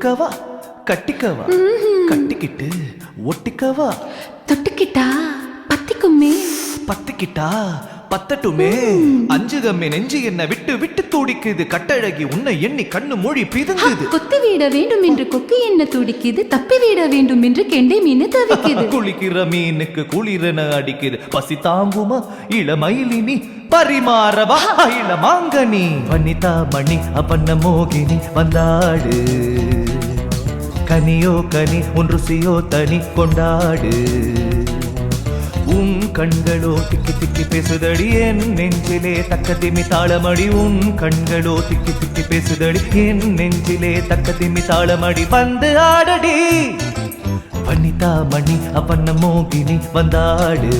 தொட்டுக்கவா கட்டிக்கவா கட்டிக்கிட்டு ஒட்டிக்கவா தொட்டுக்கிட்டா பத்திக்குமே பத்திக்கிட்டா பத்தட்டுமே அஞ்சுகம்மே நெஞ்சு என்ன விட்டு விட்டு துடிக்குது கட்டழகி உன்னை எண்ணி கண்ணு மொழி பிதுங்குது கொத்தி விட வேண்டும் என்று கொக்கு என்ன துடிக்குது தப்பி விட வேண்டும் என்று கெண்டை மீன் தவிக்குது குளிக்கிற மீனுக்கு குளிரன அடிக்குது பசி தாங்குமா இளமயிலினி பரிமாறவா இளமாங்கனி வனிதா மணி அப்பன்ன மோகினி வந்தாடு கனியோ கனி உன் ருசியோ தனி கொண்டாடு உன் கண்களோ திக்கி திக்கி பேசுதடி என் நெஞ்சிலே தக்க திமி தாளமடி உன் கண்களோ திக்கி திக்கி பேசுதடி என் நெஞ்சிலே தக்க திமி தாளமடி வந்து ஆடடி வனிதா மணி அப்பன்ன மோகினி வந்தாடு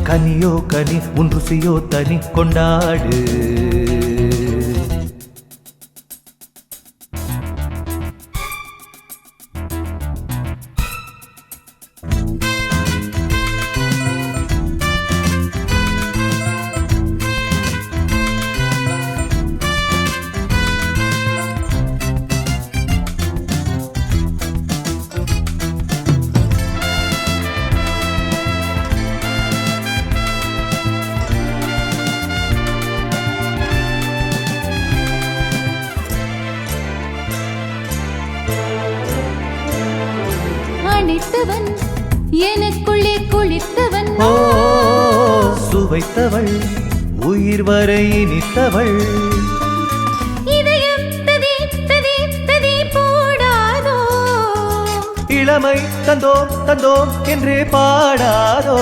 கனியோ கனி உன் ருசியோ தனி கொண்டாடு அணைத்தவன் எனக்குள்ளே குளித்தவன் சுவைத்தவள் உயிர் வரை இனித்தவள் இதயம் ததி ததி ததி போடாதோ இளமை தந்தோம் தந்தோம் என்றே பாடாதோ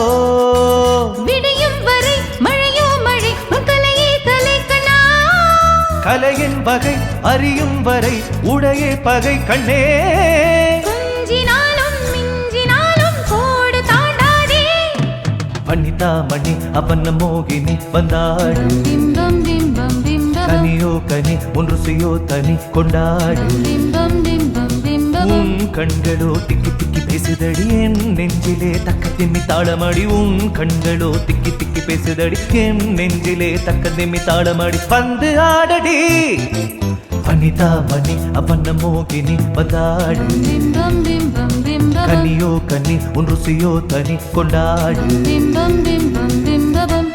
விடியும் வரை மழையோ மழை கலையே கலை கண்ணா கலையின் வகை அறியும் வரை உடையே பகை கண்ணே வனிதா மணி அப்பன்ன மோகினி வந்தாடு பிம்பம் பிம்பம் பிம்பம் கனியோ கனி உன் ருசியோ தனி கொண்டாடு பிம்பம் பிம்பம் பிம்பம் உன் கண்களோ திக்கி திக்கி பேசுதடி என் நெஞ்சிலே தக்க திம்மி தாளமடி உன் கண்களோ திக்கி திக்கி பேசுதடி என் நெஞ்சிலே தக்க திம்மி தாளமடி வந்து ஆடடி வனிதா மணி அப்பன்ன மோகினி வந்தாடு பிம்பம் பிம்பம் பிம்பம் கனியோ கனி உன் ருசியோ தனி கொண்டாடு பிம்பம் பிம்பம் பிம்பம்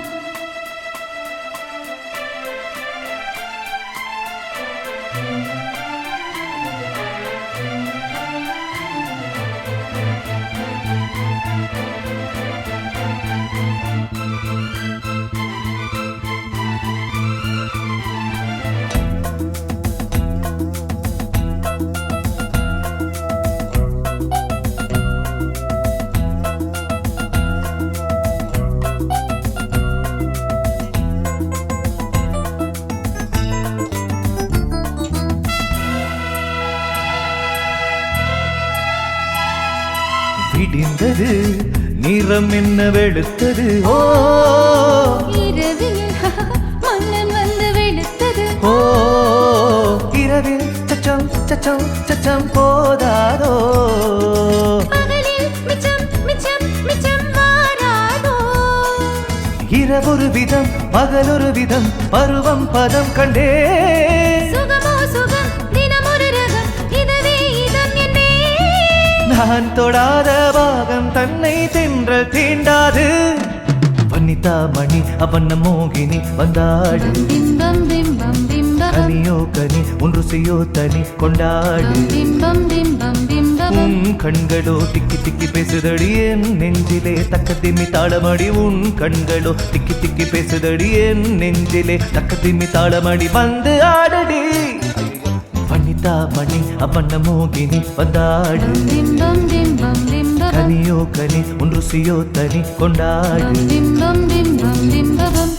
விடிந்தது நிறம் என்ன வெளுத்தது ஓ இரவில் மன்னன் வந்து வெளுத்தது ஓ இரவில் சச்சம் சச்சம் சச்சம் போதாதோ பகலில் மிச்சம் மிச்சம் மிச்சம் வாராதோ இரவொரு விதம் பகலொரு விதம் பருவம் பதம் கண்டே சுகமோ சுகம் தினமொரு ரகம் இதுவே இதம் என்னே நான் தொடாத பாகம் தன்னை தின்ற தீண்டாது வனிதா மணி அப்பன்ன மோகினி வந்தாடு பிம்பம் பிம்பம் பிம்பம் கனியோ கனி உன் ருசியோ தனி கொண்டாடு பிம்பம் பிம்பம் பிம்பம் உன் கண்களோ திக்கி திக்கி பேசுதடி என் நெஞ்சிலே தக்க திம்மி தாளமடி உன் கண்களோ திக்கி திக்கி பேசுதடி என் நெஞ்சிலே தக்க திம்மி தாளமடி வந்து ஆடடி வனிதா மணி அப்பன்ன மோகினி வந்தாடு பிம்பம் பிம்பம் பிம்பம் கனியோ கனி உன் ருசியோ தனி கொண்டாடு பிம்பம் பிம்பம் பிம்பம்